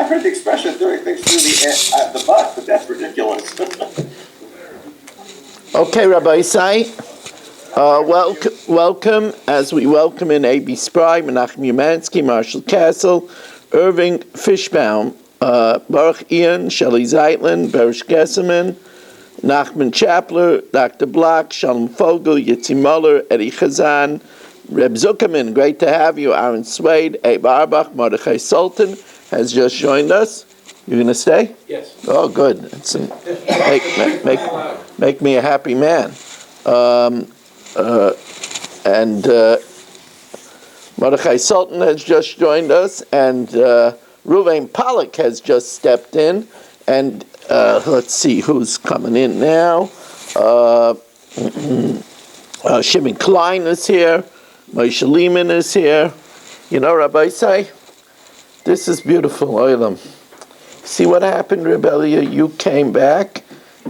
I've heard the expression doing things through the butt, but that's ridiculous. Okay, Rabbi Isai, welcome, as we welcome in A.B. Spry, Menachem Umansky, Marshall Castle, Irving Fishbaum, Baruch Ian, Shelley Zeitlin, Berish Gesserman, Nachman Chapler, Dr. Block, Shalom Fogel, Yitzi Muller, Eddie Chazan, Reb Zuckerman, great to have you, Aaron Swade, Abe Arbach, Mordechai Sultan has just joined us. You're going to stay? Yes. Oh, good. Make me a happy man. And Mordechai Sultan has just joined us, and Ruvain Pollack has just stepped in. And let's see who's coming in now. Shimon Klein is here. Moshe Lehman is here. You know, Rabbi Say, this is beautiful, Olam. See what happened, Rebellia? You came back,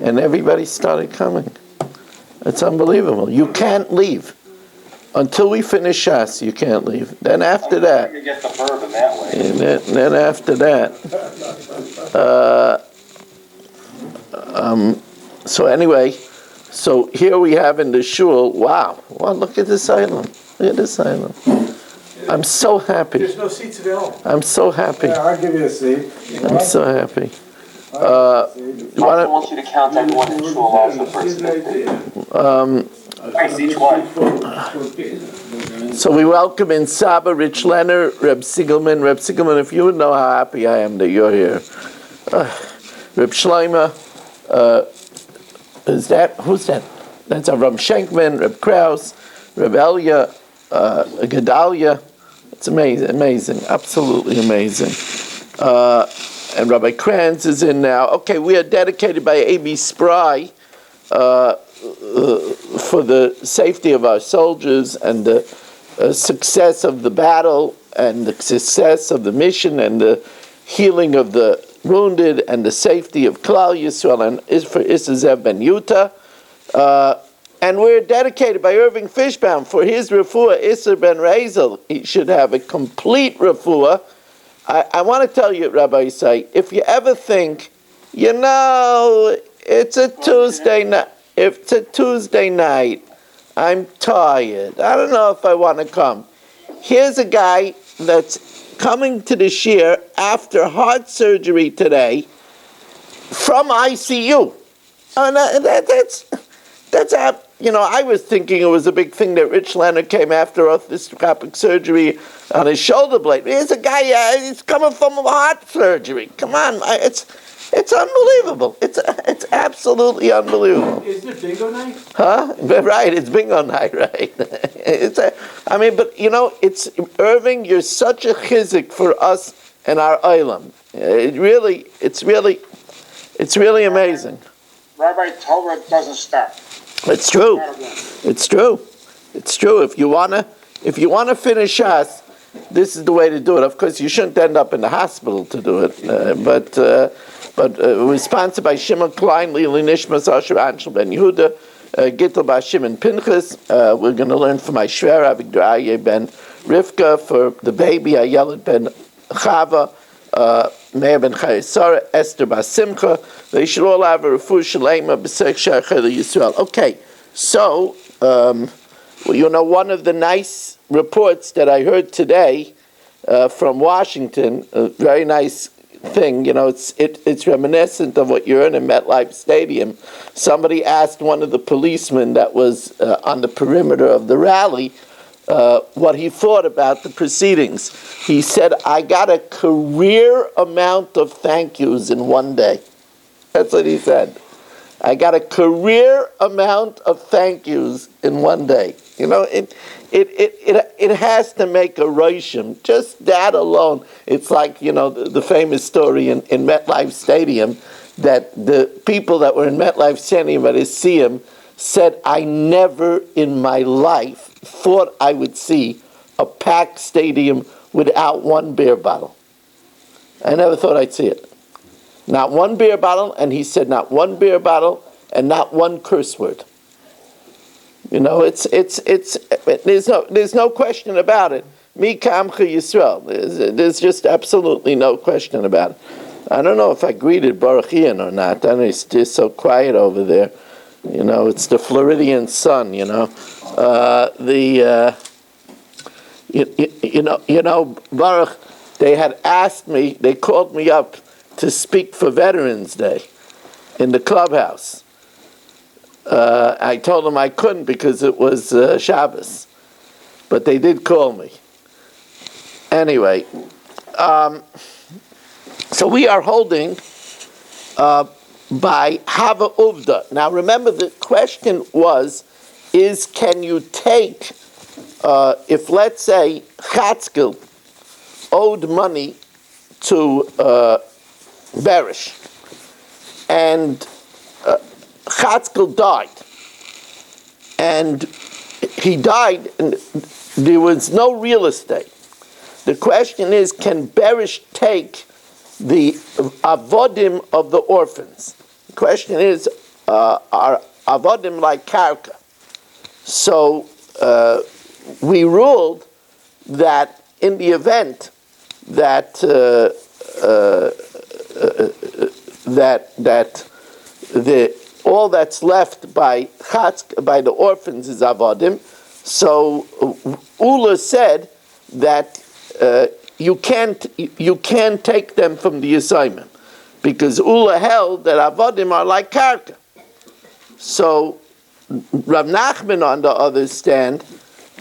and everybody started coming. It's unbelievable. You can't leave. Until we finish Shas, you can't leave. Then after that... You get the bourbon that way. And then after that... so anyway, so here we have in the shul, wow, look at this island. Look at this island. I'm so happy. There's no seats available. I'm so happy. Yeah, I'll give you a seat. I'm so happy. I want you to count everyone in shul also first. Thanks, each one. So we welcome in Saba, Rich Leonard, Reb Siegelman. Reb Siegelman, if you would know how happy I am that you're here. Reb Shloima, who's that? That's Avram Schenkman, Reb Krause, Reb Elia, Gedalia. It's amazing, absolutely amazing. And Rabbi Kranz is in now. Okay, we are dedicated by A.B. Spry for the safety of our soldiers and the success of the battle and the success of the mission and the healing of the wounded and the safety of Klal Yisrael and for Issazev Ben Yuta. And we're dedicated by Irving Fishbaum for his refuah, Isser Ben Razel. He should have a complete refuah. I want to tell you, Rabbi Isai, if you ever think, it's a Tuesday night. If it's a Tuesday night, I'm tired. I don't know if I want to come. Here's a guy that's coming to the shir after heart surgery today from ICU. And I was thinking it was a big thing that Rich Leonard came after arthroscopic surgery on his shoulder blade. Here's a guy, he's coming from heart surgery. Come on, it's unbelievable. It's absolutely unbelievable. Isn't it bingo night? Huh? Right, it's bingo night, right? It's Irving. You're such a chizik for us and our olam. It's really amazing. Rabbi Torah doesn't stop. It's true. It's true. If you wanna finish Shas, this is the way to do it. Of course, you shouldn't end up in the hospital to do it. But we're sponsored by Shimon Klein, Lili Nishmas, Asher Anshel Ben Yehuda, Gittel Bar Shimon Pinchas. We're going to learn from my Shver Avigdor Aryeh Ben Rivka, for the baby Ayelet Ben Chava, Meir Ben Chayesara, Esther Bas Simcha. They should all have a refuah shalema b'sech shachar Yisrael. Okay, so one of the nice reports that I heard today from Washington, a very nice thing. It's reminiscent of what you heard in MetLife Stadium. Somebody asked one of the policemen that was on the perimeter of the rally what he thought about the proceedings. He said, "I got a career amount of thank yous in one day." That's what he said. I got a career amount of thank yous in one day. It has to make a roshim. Just that alone. It's like, the famous story in MetLife Stadium that the people that were in MetLife Stadium at Isium said, "I never in my life thought I would see a packed stadium without one beer bottle. I never thought I'd see it. Not one beer bottle," and he said not one beer bottle and not one curse word. There's no question about it. Mi Kamcha Yisrael. There's just absolutely no question about it. I don't know if I greeted Baruch Ian or not. I know it's just so quiet over there. You know, it's the Floridian sun. You know, you know, Baruch. They had asked me. They called me up to speak for Veterans Day in the clubhouse. I told them I couldn't because it was Shabbos, but they did call me. Anyway, so we are holding by Hava Uvda. Now remember, the question is can you take, if let's say Chatzkel owed money to Berish, and Chatzkel died, and he died, and there was no real estate. The question is, can Berish take the avodim of the orphans? The question is, are avodim like karka? So we ruled that in the event that all that's left by the orphans is avodim. So Ula said that you can't take them from the assignment, because Ula held that avodim are like karka. So Rav Nachman, on the other stand,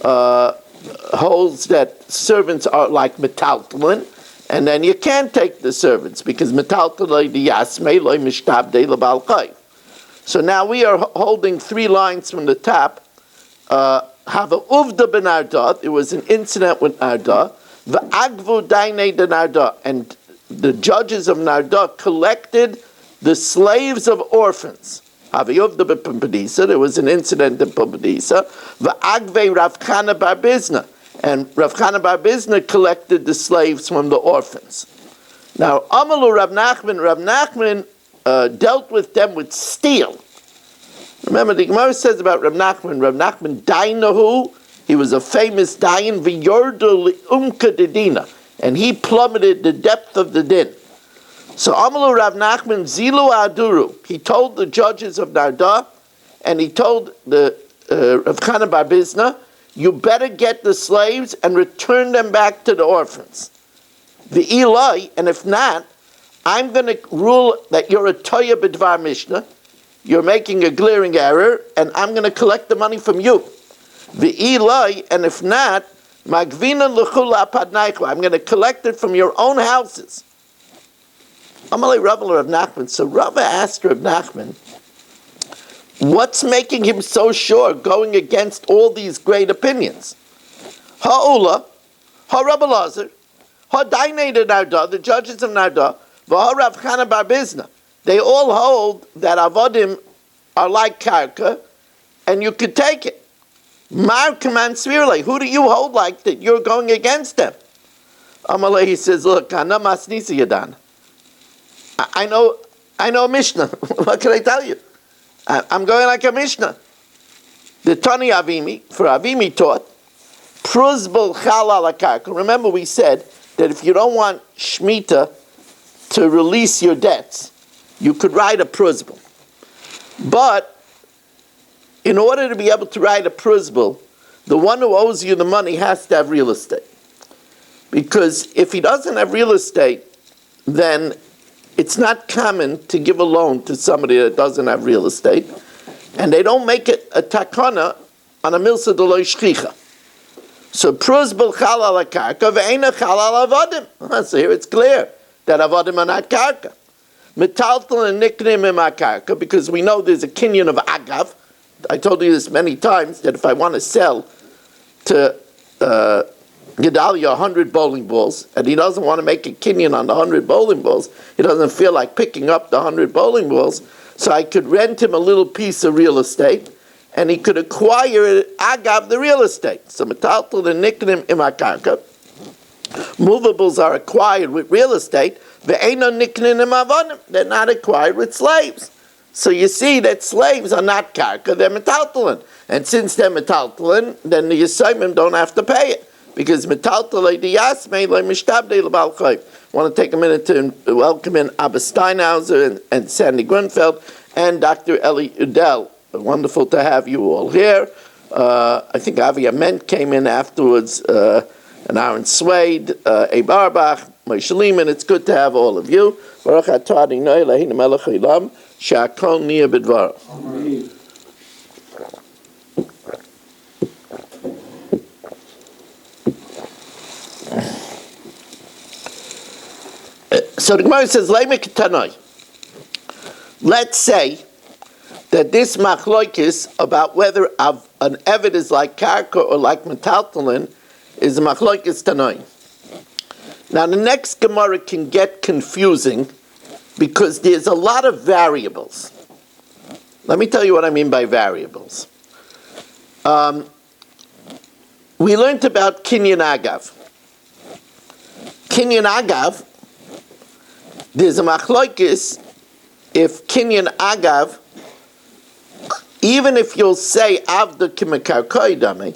holds that servants are like metaltalin, and then you can't take the servants because metaltalin the yasmei loy mishtabdei lebal chayv. So now we are holding 3 lines from the top. Have a uvda ben Arda. It was an incident with Narda. The agvu dainei de Narda, and the judges of Narda collected the slaves of orphans. Have a uvda ben Pumpadisa. There was an incident in Pumpadisa. The agve Rav Chana bar Bizna, and Rav Chana bar Bizna collected the slaves from the orphans. Now Amalu Rav Nachman dealt with them with steel. Remember, the Gemara says about Rav Nachman dainahu, he was a famous dayan, v'yordu li'umka dedina, and he plummeted the depth of the din. So Amalu Rav Nachman zilu aduru, he told the judges of Narda, and he told the Rav Chana bar Bizna, you better get the slaves and return them back to the orphans. The Eli, and if not, I'm going to rule that you're a toya b'dvar mishnah, you're making a glaring error, and I'm going to collect the money from you. The Eli, and if not, magvina l'chula padnaichla, I'm going to collect it from your own houses. Amalei Rabbi Rav Nachman. So Rabbi asked Rav Nachman, what's making him so sure, going against all these great opinions? Ha'ula, ha'Rabbi Lazar, ha'dainei de Narda, the judges of Narda, v'ha'Rav Chana bar Bizna. They all hold that avodim are like karka, and you could take it. Mar kaman svirle, who do you hold like that you're going against them? Amalei, he says, look, ana masnisa yadan. I know Mishnah. What can I tell you? I'm going like a Mishnah. The Tani Avimi, for Avimi taught, pruzbel chal ala karka. Remember we said that if you don't want Shemitah to release your debts, you could write a pruzbel. But in order to be able to write a pruzbel, the one who owes you the money has to have real estate. Because if he doesn't have real estate, then it's not common to give a loan to somebody that doesn't have real estate. And they don't make it a takana on a milsa de lo shchicha. So pruzbel chal ala karka ve'ena chal ala avodim. So here it's clear that avodim are not karka. Metaltal and niknim imakarka, because we know there's a kinyan of agav. I told you this many times, that if I want to sell to Gedalia 100 bowling balls, and he doesn't want to make a kinyan on the 100 bowling balls, he doesn't feel like picking up the 100 bowling balls, so I could rent him a little piece of real estate, and he could acquire agav the real estate. So metaltal and niknim imakarka. Movables are acquired with real estate. They're not acquired with slaves. So you see that slaves are not karka, they're metaltalin. And since they're metaltalin, then the Yisraelim don't have to pay it. because metaltalei diyasmei le mishtabdei lebal chayv. I want to take a minute to welcome in Abba Steinhauser and Sandy Grunfeld and Dr. Eli Udell. Wonderful to have you all here. I think Avi Ament came in afterwards, and Aaron Swade, Abe Arbach, Moshe Lehman. It's good to have all of you. Baruch atah Adonai Eloheinu melech haolam, she'akol niyeh b'dvaro. So the Gemara says, let's say that this machloikis about whether an eved is like karka or like metaltalin is a machloikis tanoi. Now the next Gemara can get confusing because there's a lot of variables. Let me tell you what I mean by variables. We learned about kinyan agav. Kinyan agav, there's a machloikis if kinyan agav, even if you'll say avda kimekarkoi dami,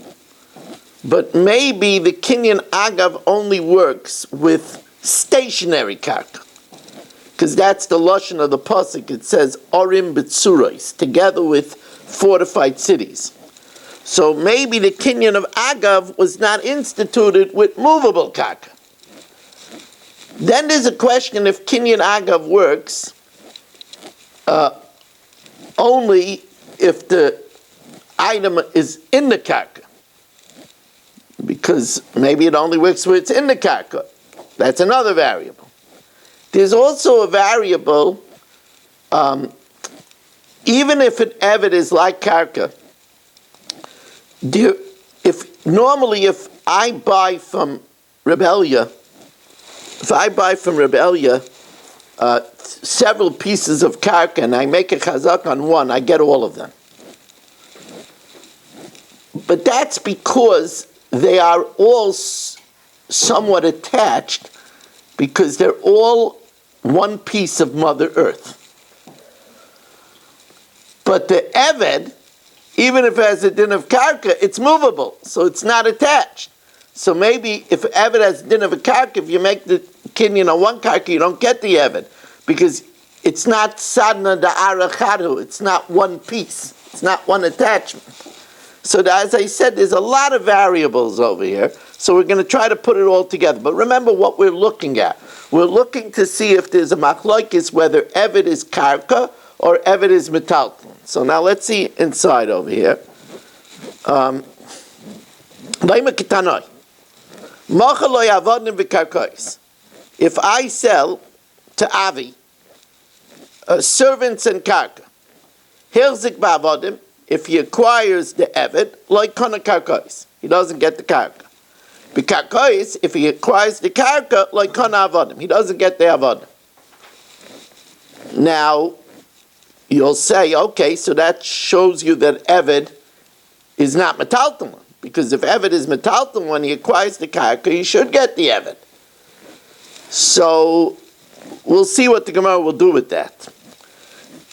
but maybe the kinyan agav only works with stationary karka, because that's the lashon of the pasuk. It says orim betzuros, together with fortified cities. So maybe the kinyan of agav was not instituted with movable karka. Then there's a question if kinyan agav works only if the item is in the karka, because maybe it only works where it's in the karka. That's another variable. There's also a variable, even if an eved is like karka, if I buy from Rebellia, several pieces of karka and I make a chazak on one, I get all of them. But that's because they are all somewhat attached, because they're all one piece of Mother Earth. But the eved, even if it has a din of karka, it's movable, so it's not attached. So maybe if eved has din of a karka, if you make the kinyan on one karka, you don't get the eved, because it's not sadna da'ara chadu, it's not one piece, it's not one attachment. So as I said, there's a lot of variables over here, so we're going to try to put it all together. But remember what we're looking at. We're looking to see if there's a machloikis, whether eved is karka or eved is metalton. So now let's see inside over here. If I sell to Avi servants and karka, Hilzik ba'avodim, if he acquires the eved, like kana karkais, he doesn't get the karka. B'karkais, if he acquires the karka, like kana avodim, he doesn't get the avodim. Now, you'll say, okay, so that shows you that eved is not metalton, because if eved is metalton, when he acquires the karka, he should get the eved. So, we'll see what the Gemara will do with that.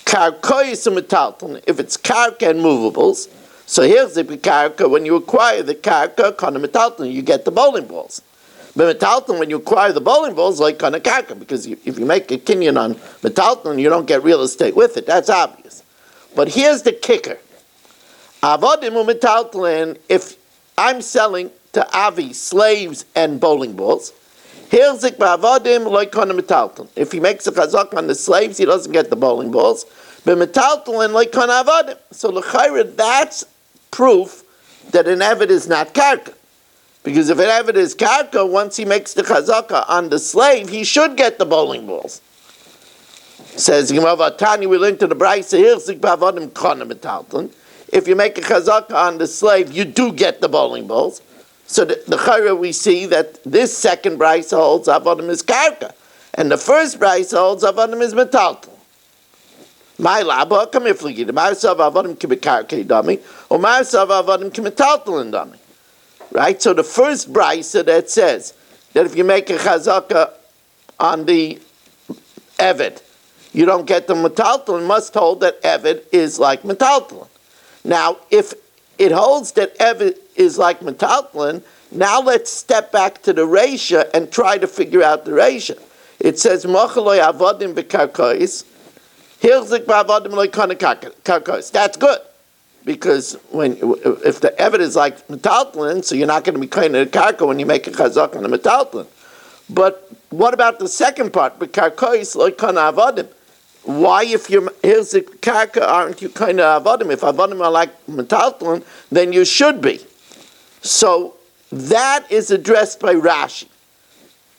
Karkois metalton, if it's karka and movables, so here's the karka, when you acquire the karka, kana metalton, you get the bowling balls. But metalton, when you acquire the bowling balls, like kana karka, because if you make a kinyan on metalton, you don't get real estate with it, that's obvious. But here's the kicker. Avodim metalton, if I'm selling to Avi slaves and bowling balls, Hilzik ba'avodim loy kana metalton. If he makes a chazak on the slaves, he doesn't get the bowling balls. But metalton loy kana avodim. So l'chayra, that's proof that an eved is not karka. Because if an eved is karka, once he makes the chazaka on the slave, he should get the bowling balls. Says Gemara Tani, we learned to the Brayse Hilzik ba'avodim kana metalton. If you make a chazaka on the slave, you do get the bowling balls. So the chayra, we see that this second brayse holds avodim is karka, and the first brayse holds avodim is metalton. My labo kamifligi the ma'asav avodim kibekarka dami or ma'asav avodim kimetalton dami. Right. So the first brayse that says that if you make a chazaka on the eved, you don't get the metalton, must hold that eved is like metalton. Now, if it holds that eved is like metalton, Now let's step back to the Reisha and try to figure out the Reisha. It says, Mochaloi avodim b'karkois, hilzik b'avodim loy kana karkois. That's good. Because if the evidence is like metaltlin, so you're not going to be kind of karka when you make a chazak on a metaltlin. But what about the second part? B'karkois loy kana avodim. Why, if you're hilzik karka, aren't you kind of avodim? If avodim are like metaltlin, then you should be. So that is addressed by Rashi.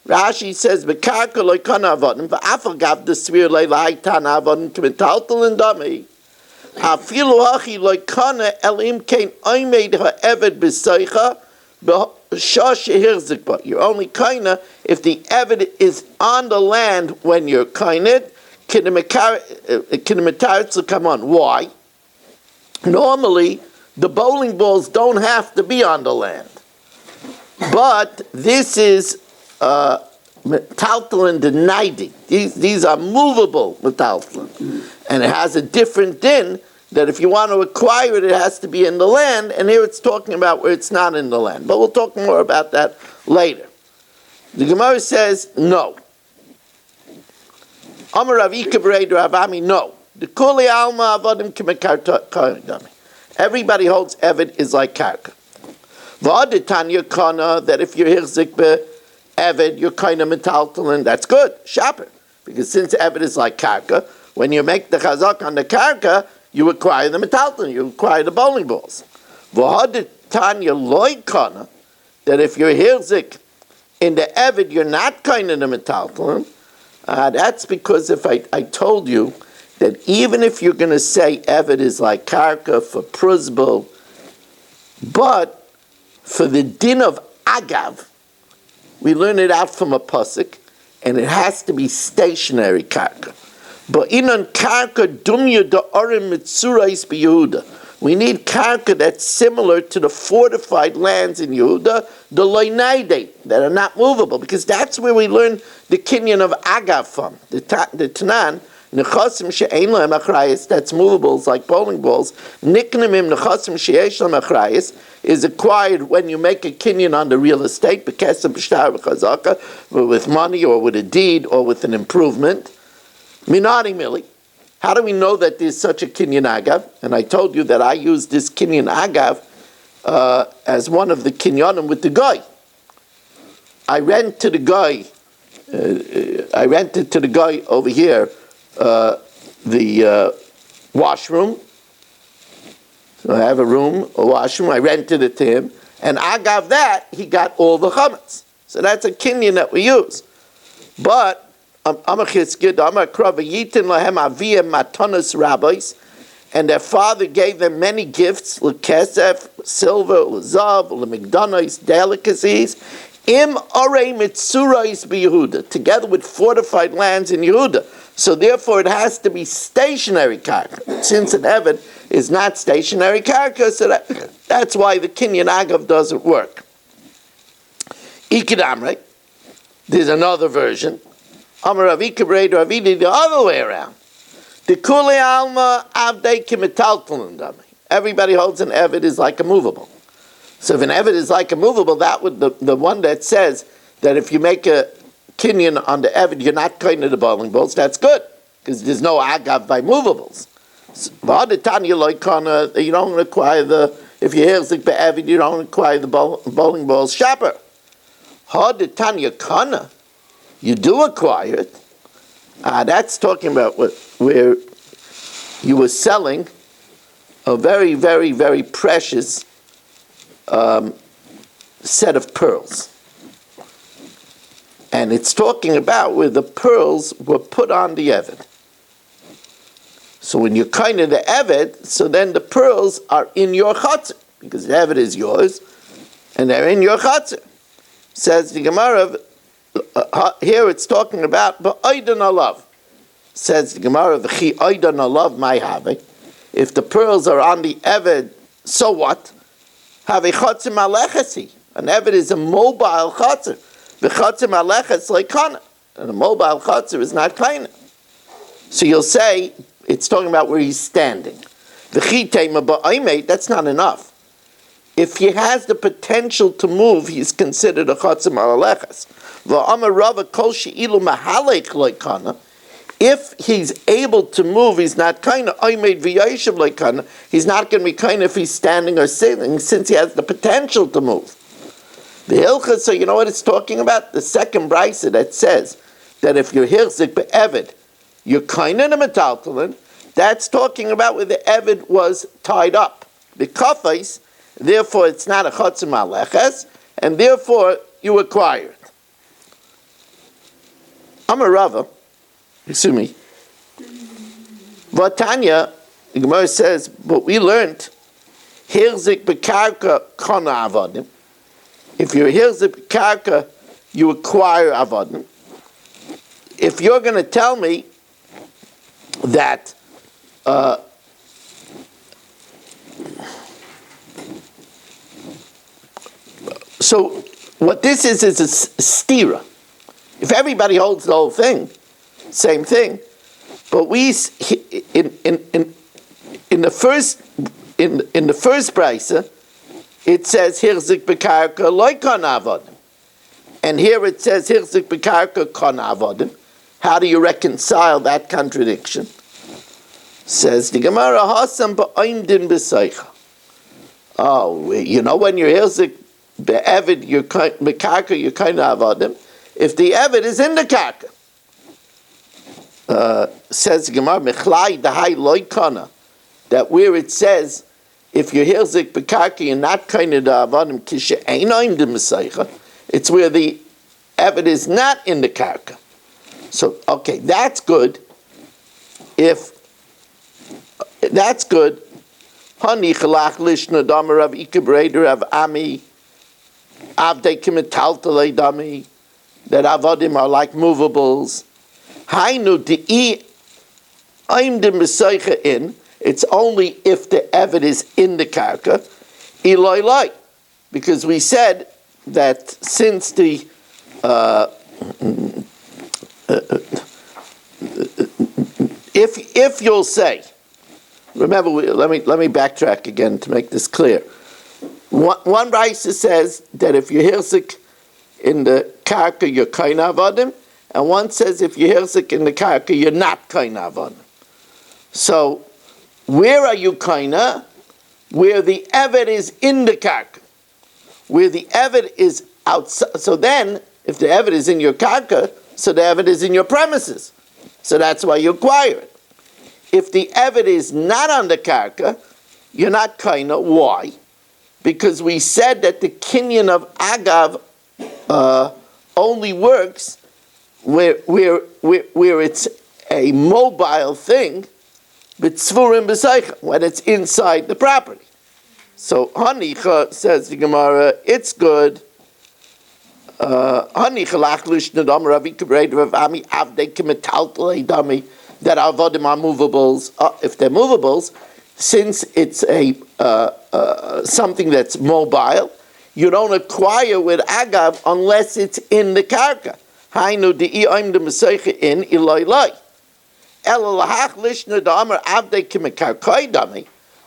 Rashi says, "Bekarka loy kana avodim, va'afal gav desvir leilai tana avodim k'metaltlin dami. Afilu hachi loy kana elim kein oimed ha'eved b'seicha b'shosh hirzik ba." You're only kinda if the eved is on the land when you're kined. Kinematarz come on. Why? Normally, the bowling balls don't have to be on the land. But this is metaltalin denaidi. These are movable metaltalin. And it has a different din that if you want to acquire it, it has to be in the land. And here it's talking about where it's not in the land. But we'll talk more about that later. The Gemara says, no. Amar Rav Ika b'rei Ravami, no. The kuli alma avodim k'mekarta. Everybody holds Evid is like karka. V'aditanya kana, that if you're hirzik Evid, you're kind of metaltalin, that's good, shaper. Because since Evid is like karka, when you make the chazak on the karka, you acquire the metaltalin, you acquire the bowling balls. V'aditanya loy kana, that if you're hirzik in the Evid, you're not kind of the metaltalin. That's because if I told you that even if you're going to say Evid is like karka for pruzbul, but for the din of agav, we learn it out from a pasuk, and it has to be stationary karka. But inon karka dumya da'arim mitzurais b'Yehuda. We need karka that's similar to the fortified lands in Yehuda, the loinaide, that are not movable, because that's where we learn the kinyan of agav from. The Tanan, nechasim she'ein lohem achrayis, that's movables like bowling balls. Niknimim nechasim she'esh lohem achrayis is acquired when you make a kinyan on the real estate, b'kesem b'shtar b'chazaka, with money or with a deed or with an improvement. Minari mili. How do we know that there's such a kinyan agav? And I told you that I used this kinyan agav as one of the kinyanim with the guy. I rented to the guy over here the washroom. So I have a washroom. I rented it to him, and agav that he got all the chametz. So that's a kinyan that we use, but. And their father gave them many gifts, lekesef, silver, lezav, lemigdanos, delicacies, im orei mitzurais b'Yehuda, together with fortified lands in Yehuda. So therefore it has to be stationary karka. Since an Evid is not stationary karka, so that's why the kinyan agav doesn't work. Ikidamre, there's another version. Amar Rav Ika b'rei Ravidi, the other way around. The kuli alma avdei k'metaltalin dami. Everybody holds an Evid is like a movable. So if an Evid is like a movable, that would the one that says that if you make a kinyan on the Evid, you're not kind of the bowling balls. That's good because there's no agav by movables. You don't require if you're hirzik be'evid, you don't require the bowling balls shaper. Haditanya kana. You do acquire it. That's talking about where you were selling a very, very, very precious set of pearls. And it's talking about where the pearls were put on the Eved. So when you're kind of the Eved, so then the pearls are in your chatzir, because the Eved is yours, and they're in your chatzir. Says the Gemara, here it's talking about ba'oidan alav. Says the Gemara, v'chi oidan alav my have. If the pearls are on the Eved, so what? Have a chatzir malechasi. An Eved is a mobile chatzir. The chatzir malechas like kana, and a mobile chatzir is not kana. So you'll say it's talking about where he's standing. V'chi teima ba'oimei, that's not enough. if he has the potential to move, he's considered a chotzim al alechas. V'amar Rava kol she'ilu mahalek loikana. If he's able to move, he's not kind of oimed v'yoshev loikana. He's not going to be kind if he's standing or sitting, since he has the potential to move. The hilchah, so you know what it's talking about? The second brisa that says that if you're hirzik be'evid, you're kind of a metaltalin. That's talking about where the evid was tied up. The kafais, therefore it's not a chotzim aleches, and therefore you acquire it. Amar Rava, excuse me. Vatanya, the Gemara says, but we learned, hirzik bekarka kona avodim. If you're hirzik bekarka, you acquire avodim. If you're going to tell me that so what this is a stira. If everybody holds the whole thing, same thing. But we in the first brisa, it says hirzik bekarka loikon avodim, and here it says hirzik bekarka kon avodim. How do you reconcile that contradiction? Says the Gemara, Hasam ba'oimdin b'seicha. Oh, you know when you're hirzik be'evid, you're bekarka, you're kind of avodim. If the evid is in the karka, says the Gemara, mechlai dahai loikana, that where it says if you're hirzik bekarka, you're not kind of avodim kishe ein oimdin b'seicha. It's where the evid is not in the karka. So, okay, that's good. If that's good, Hani chalach lishna damar Rav Ikabreder Rav Ami avdei kimetaltalei dami, that avodim are like movables. Hainu di'i aimdim b'seicha in. It's only if the evid is in the karka. Eloi loi, because we said that since the if you'll say, remember, let me backtrack again to make this clear. One brisa says that if you're hirzik in the karka, you're kain avodim, and one says if you're hirzik in the karka, you're not kain avodim. So, where are you kaina? Where the eved is in the karka, where the eved is outside. So then, if the eved is in your karka, so the eved is in your premises. So that's why you acquire it. If the eved is not on the karka, you're not kaina. Why? Because we said that the kinyan of agav only works where it's a mobile thing, but tzvurim b'seicha, when it's inside the property. So Hanicha, says the Gemara, it's good. That avodim are movables. If they're movables, since it's a something that's mobile, you don't acquire with agav unless it's in the karka. Hainu di'i oim de meseicha in iloi loi.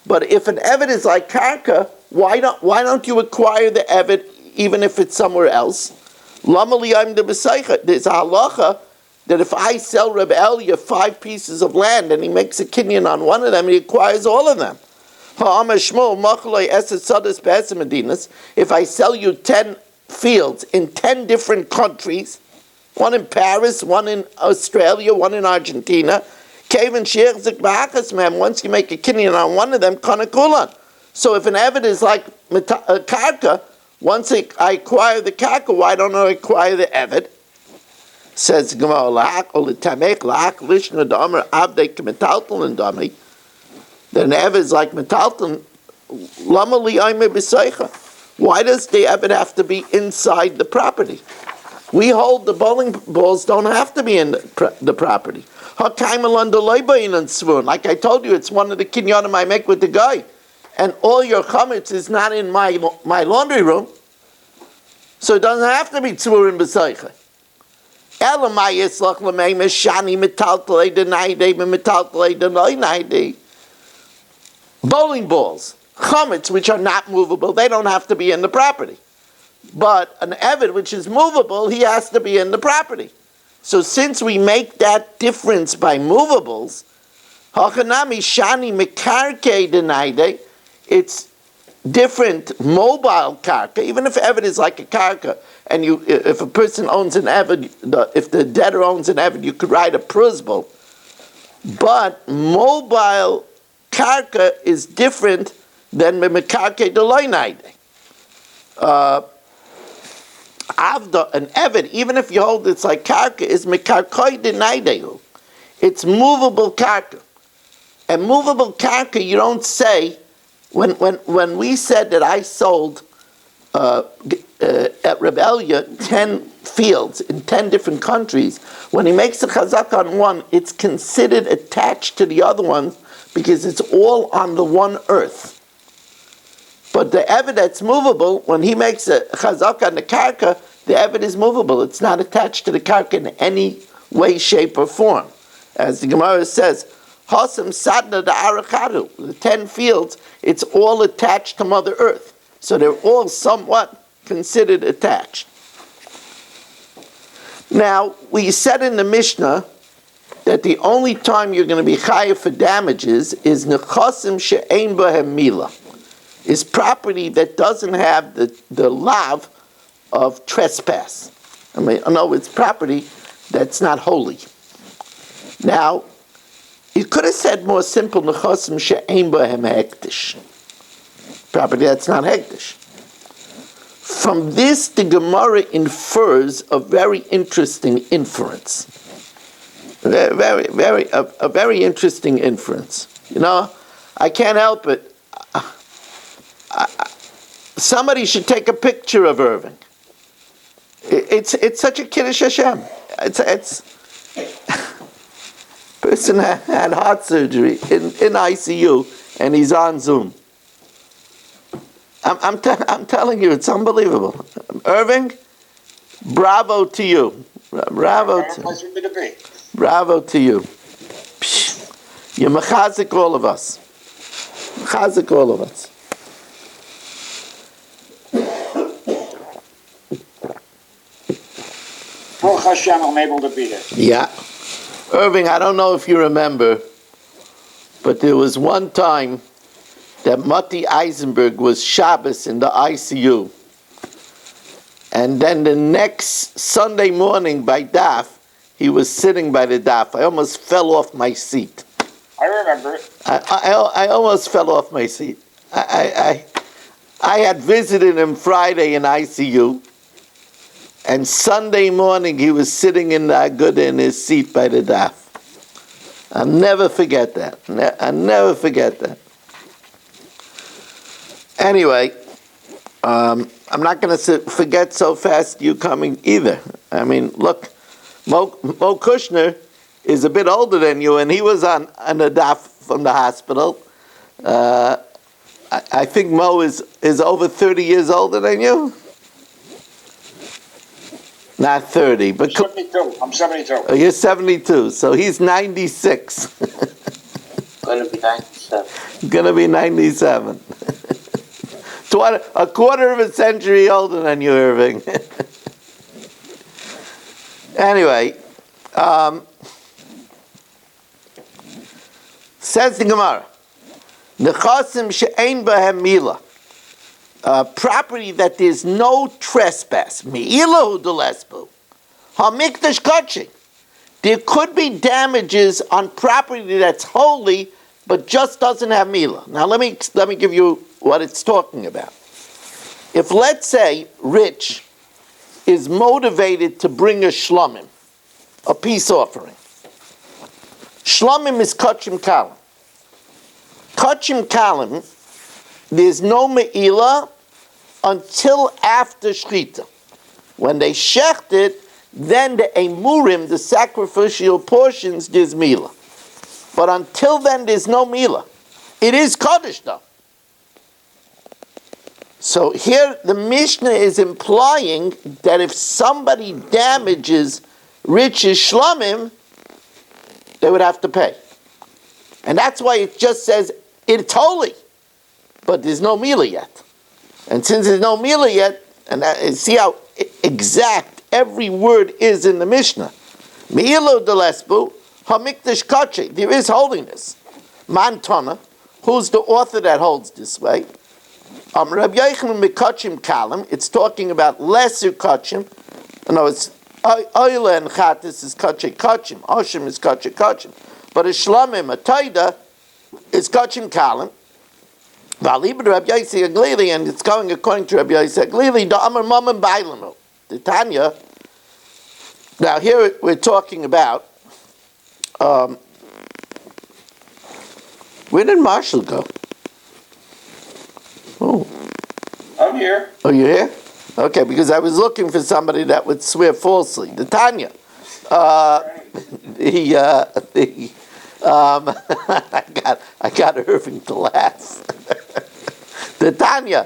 But if an eved is like karka, why don't you acquire the eved even if it's somewhere else? There's a halacha that if I sell Reb Elia 5 pieces of land and he makes a kinyan on one of them, he acquires all of them. If I sell you 10 fields in 10 different countries, one in Paris, one in Australia, one in Argentina, once you make a kinyan on one of them, kanakulan. So if an evid is like karka, once I acquire the karka, why don't I acquire the evid? Says Gemara, then the evid is like metalton. Why does the evid have to be inside the property? We hold the bowling balls don't have to be in the property. Like I told you, it's one of the kinyanim I make with the guy. And all your chametz is not in my laundry room. So it doesn't have to be tzvurim b'seicha. Bowling balls. chametz, which are not movable, they don't have to be in the property. But an eved, which is movable, he has to be in the property. So since we make that difference by movables, hachanami shani mekarke denaide, it's different mobile karka. Even if eved is like a karka, and if a person owns an eved, if the debtor owns an eved, you could write a prusbel. But mobile karka is different than mekarke deloinaide. Avda, an eved, even if you hold it's like karka, is mekarkoi denaidehu. It's movable karka. And movable karka, you don't say, when we said that I sold at Rebellia 10 fields in 10 different countries, when he makes a chazak on one, it's considered attached to the other ones because it's all on the one earth. But the eved that's movable, when he makes a chazak on the karka, the eved is movable. It's not attached to the karka in any way, shape, or form. As the Gemara says, Hasam sadna da arakadu, the 10 fields, it's all attached to Mother Earth. So they're all somewhat considered attached. Now, we said in the Mishnah that the only time you're going to be chayav for damages is nechasim she'ein bahem mila, is property that doesn't have the lav of trespass. I mean, no, it's property that's not holy. Now, you could have said more simple, nechasim she'ein bahem hektish, property that's not hektish. From this, the Gemara infers a very interesting inference. A very interesting inference. You know, I can't help it. Somebody should take a picture of Irving. It's such a Kiddush Hashem. It's person had heart surgery in ICU and he's on Zoom. I'm telling you, it's unbelievable. Irving, bravo to you. Bravo to you. You're mechazik all of us. Mechazik all of us. Baruch Hashem, I'm able to be here. Yeah. Irving, I don't know if you remember, but there was one time that Matti Eisenberg was Shabbos in the ICU. And then the next Sunday morning by Daf, he was sitting by the Daf. I almost fell off my seat. I remember it. I almost fell off my seat. I had visited him Friday in ICU, and Sunday morning he was sitting in the Aguda in his seat by the Daf. I'll never forget that. I'll never forget that. Anyway, I'm not going to forget so fast you coming either. I mean, look, Mo Kushner is a bit older than you, and he was on a daf from the hospital. I think Mo is over 30 years older than you. Not 30, but 72. I'm 72. Oh, you're 72, so he's 96. Gonna be 97. Gonna be 97. A quarter of a century older than you, Irving. Anyway, says the Gemara, Nechasim she'ein bahem mila, property that there's no trespass. Me'ilahu delesbu. Hamikdash kaching. There could be damages on property that's holy, but just doesn't have mila. Now let me give you what it's talking about. If, let's say, Rich is motivated to bring a shlomim, a peace offering. Shlomim is kachim kalim. Kachim kalim, there's no me'ilah until after shchita. When they shecht it, then the emurim, the sacrificial portions, there's milah. But until then, there's no milah. It is kaddish though. So here the Mishnah is implying that if somebody damages Rich's shlomim, they would have to pay. And that's why it just says it's holy. but there's no Mila yet. And since there's no Mila yet, and see how exact every word is in the Mishnah. Milo de lesbu, hamikdash kache, there is holiness. Mantana, who's the author that holds this way? Rabbi Yochanan mikachim kalim, it's talking about lesser kachim. No, it's oila and chatis is kache kachim, oshim is kache kachim. But a shlamim, a taida, is kachim kalim. Valibud Rabbi Yossi Aglili, and it's going according to Rabbi Yossi Aglili, the Amar Mamam Bailanu. The Tanya. Now here we're talking about, where did Marshall go? Oh. I'm here. Oh, you're here? Okay, because I was looking for somebody that would swear falsely. The Tanya. I got Irving to laugh. The Tanya,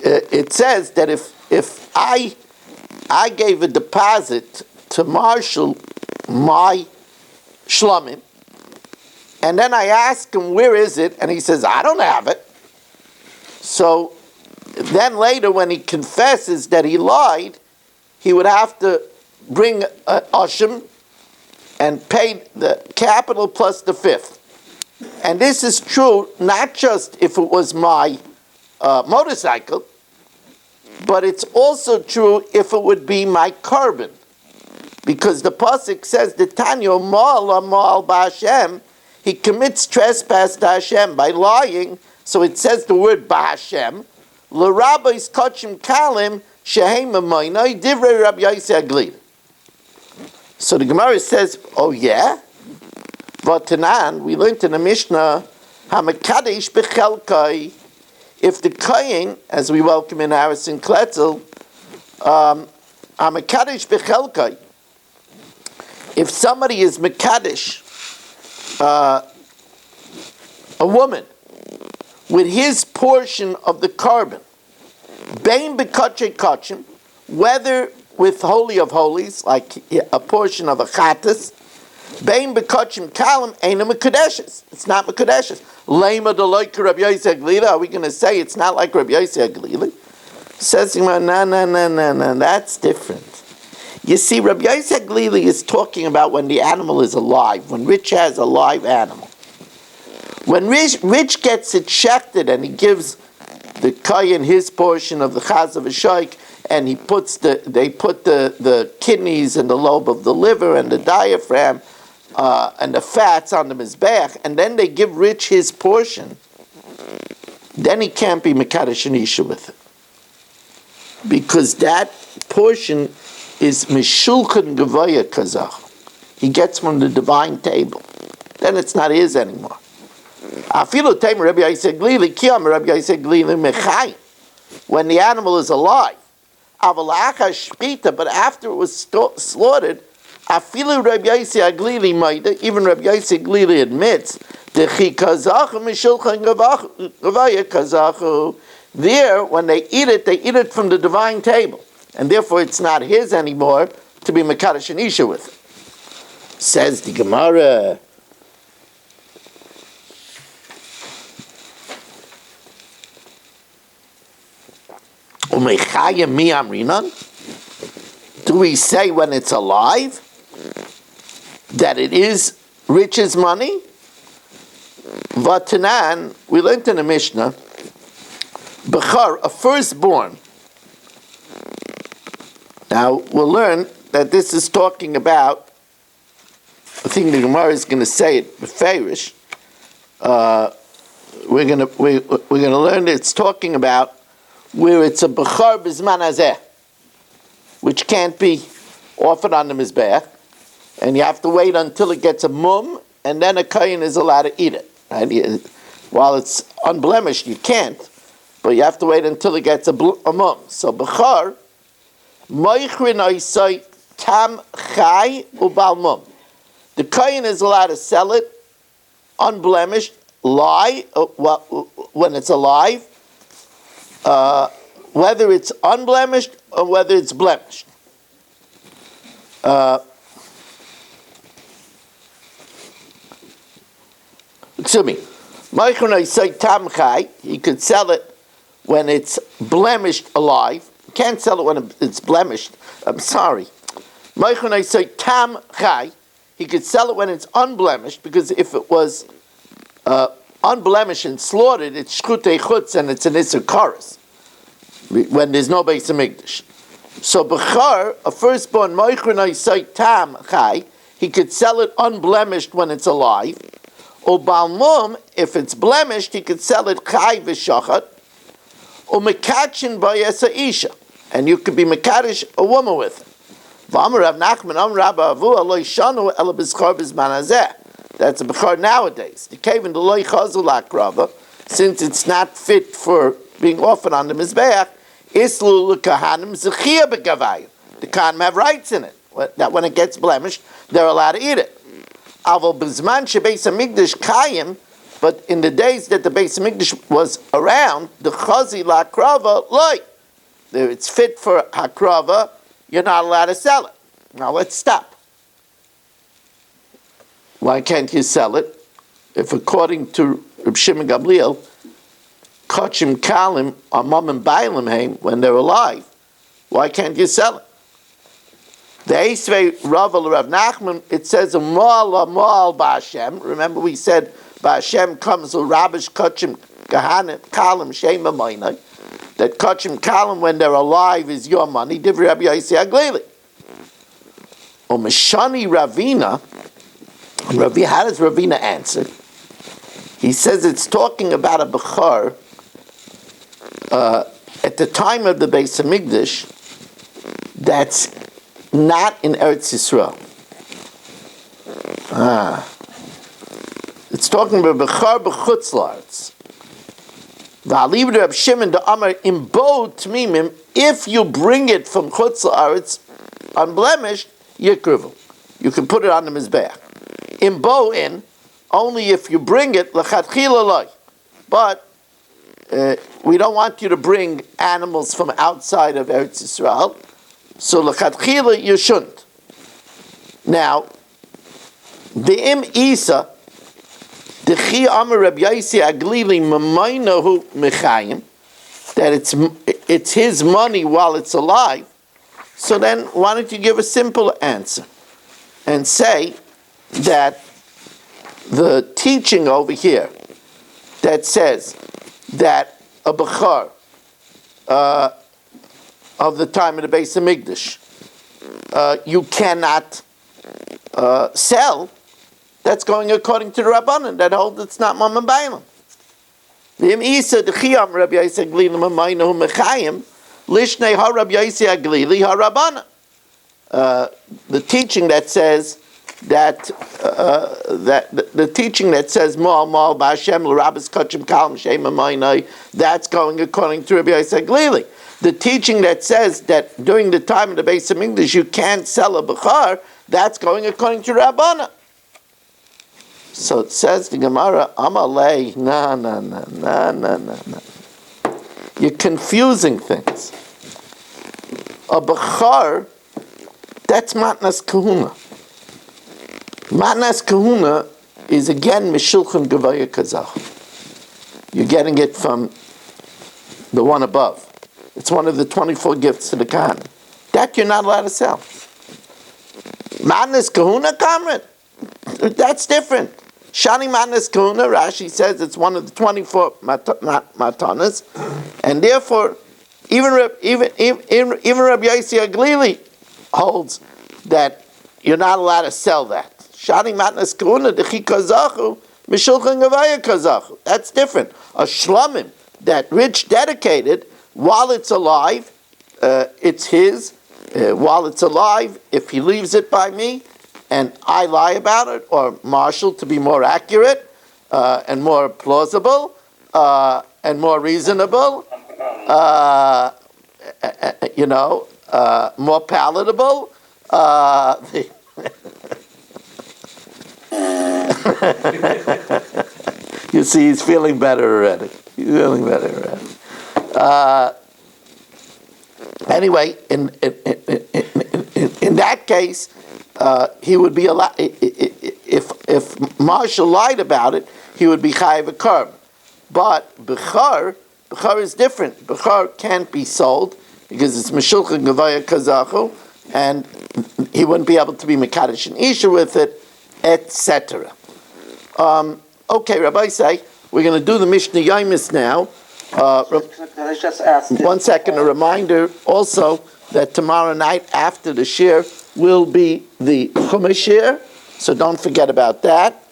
it says that if I gave a deposit to Marshall my shlomim, and then I ask him where is it, and he says I don't have it. So then later, when he confesses that he lied, he would have to bring Ashim and pay the capital plus the fifth. And this is true not just if it was my motorcycle, but it's also true if it would be my carbon. Because the pasuk says, the Tanya mal ba'Hashem, he commits trespass to Hashem by lying. So it says the word ba'Hashem. L'rabbis kachim kalim shehem amayna divrei Rabbi Yossi Aglili. So the Gemara says, oh yeah? Vatanan, we learned in the Mishnah, Hamakadesh bechelkai, if the Kayin, as we welcome in Harrison Kletzel, Hamakadesh bechelkai, if somebody is Makadesh, a woman, with his portion of the carbon, Bain bekache kachim, whether with Holy of Holies, like a portion of a chatas, Bain bekachim kalim ain't a mekadeshes. It's not mekadeshes. Lema de like Rabbi Yossi Aglili. Are we going to say it's not like Rabbi Yossi Aglili? Says no. That's different. You see, Rabbi Yossi Aglili is talking about when the animal is alive. When Rich has a live animal. When Rich gets it shechted and he gives the kayin his portion of the chaz of a shaykh, and they put the kidneys and the lobe of the liver and the diaphragm and the fats on the mizbeach, and then they give Rich his portion, then he can't be mekadosh and isha with it, because that portion is mishulchan gevaya kazach. He gets from the divine table. Then it's not his anymore. Afilu taim Rabbi Yossi Aglili kiyam Rabbi Yossi Aglili mechayim, when the animal is alive. But after it was slaughtered, afilu Rabbi Yossi Aglili maida, even Rabbi Yossi Aglili admits, there, when they eat it from the divine table, and therefore it's not his anymore to be mekadosh and isha with it. Says the Gemara. Do we say when it's alive that it is Rich's money? Vatanan, we learned in the Mishnah, Bechar, a firstborn. Now we'll learn that this is talking about, I think the Gemara is going to say it beferish. We're going to learn that it's talking about where it's a bechar bizman hazeh, which can't be offered on the mizbeach, and you have to wait until it gets a mum, and then a kohen is allowed to eat it. Right? While it's unblemished, you can't, but you have to wait until it gets a mum. So bechar, moichrin oisai tam chai ubal mum. The kohen is allowed to sell it unblemished, when it's alive, whether it's unblemished or whether it's blemished. Excuse me. Meichunai say tam chai, he could sell it when it's blemished alive. You can't sell it when it's blemished. I'm sorry. Meichunai say tam chai, he could sell it when it's unblemished, because if it was unblemished and slaughtered, it's shchutei chutz and it's an isser karas, when there's no Beis Hamikdash. So b'char, a firstborn Meichunai say tam chai, he could sell it unblemished when it's alive. Or balmum, if it's blemished, he could sell it chai v'shachat. Or mekachin b'yesa isha, and you could be mekadosh a woman with it. V'amar Rav Nachman, Am Rabba Avu, Aloi Shanu, Ela B'Schar B'Zman Hazeh. That's a b'char nowadays. The cave in the Loi Chazul Akrava, since it's not fit for being offered on the Mizbeach, Islu L'Kahanim Zechia B'Gavayim. The Kahanim have rights in it, that when it gets blemished, they're allowed to eat it. Aval B'Zman Shebeis HaMikdash Kayim, but in the days that the Beis Hamikdash was around, the chazi la'akrava loy. It's fit for hakrava, you're not allowed to sell it. Now let's stop. Why can't you sell it? If according to Reb Shimon Gamliel, kachim kalim are mom and bailim heim when they're alive, why can't you sell it? The Eisvei Rav Nachman, it says a moal ba'Hashem. Remember we said ba'Hashem comes with Rabish Kachim Kalim Shema Moinai. That Kachim Kalim when they're alive is your money. Divrei Rabbi Yossi Aglili. O Meshani Ravina. How does Ravina answer? He says it's talking about a Bechar at the time of the Beis Hamikdash that's not in Eretz Yisrael. It's talking about Bechar B'chutz La'aretz. V'alibud Reb Shimon the Amar imbo tmimim, if you bring it from Chutz La'aretz unblemished, yikruvu. You can put it on the Mizbeach. Imbo in, only if you bring it, l'chatchila loy. But we don't want you to bring animals from outside of Eretz Yisrael. So l'chatchila you shouldn't. Now, the im Isa, the chi amar Reb Yossi Aglili mamaynahu mechayim, that it's his money while it's alive. So then, why don't you give a simple answer and say that the teaching over here that says that a bechar of the time of the Beis Hamikdash you cannot sell, that's going according to the Rabbanan that hold it's not Mam and Bailam. V'im Isa d'chiyam Rabbi Yossi Aglili mamaynahu mechayim lishnei ha Rabbi Yossi Aglili ha Rabbana. The teaching that says that the teaching that says Mal B'Hashem l'Rabbis Kachim Kalim Shema Mainai, that's going according to Rabbi Yossi Aglili. The teaching that says that during the time of the Beis Hamikdash you can't sell a bechar, that's going according to Rabbana. So it says the Gemara, Amalei, no. You're confusing things. A bechar, that's matnas kahuna. Matnas kahuna is again mishulchan gevaya kazach. You're getting it from the one above. It's one of the 24 gifts to the Khan. That you're not allowed to sell. Matnas kahuna, Kamran, that's different. Shani matnas kahuna, Rashi says it's one of the 24 matanas, and therefore even Rabbi Yossi Aglili holds that you're not allowed to sell that. Shani matnas kahuna dechi kazachu mishulchan gavaya kazachu. That's different. A shlamim that rich dedicated while it's alive, it's his. While it's alive, if he leaves it by me and I lie about it, or Marshall to be more accurate and more plausible and more reasonable, more palatable. You see, he's feeling better already. Anyway, in that case, he would be allowed. if Marshall lied about it, he would be chayiv a karm. But Bechar is different. Bechar can't be sold because it's Meshulchan Gavaya Kazachu, and he wouldn't be able to be Mekadosh and Isha with it, etc. Okay, Rabbi say, we're going to do the Mishnah Yomis now. Can I just ask? 1 second, a reminder also that tomorrow night after the shir will be the Chumash shir, so don't forget about that.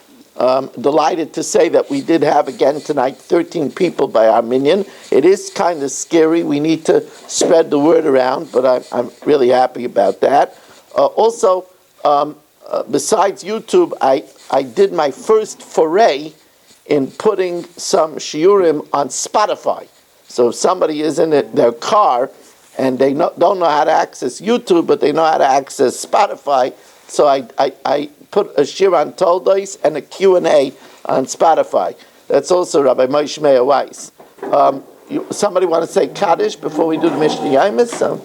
Delighted to say that we did have again tonight 13 people by our minyan. It is kind of scary. We need to spread the word around, but I'm really happy about that. Also, besides YouTube, I did my first foray in putting some shiurim on Spotify. So if somebody is in their car and they don't know how to access YouTube, but they know how to access Spotify, so I put a shir on Toldos and a Q&A on Spotify. That's also Rabbi Moshe Meir Weiss. Somebody want to say Kaddish before we do the Mishnah Yomis? So.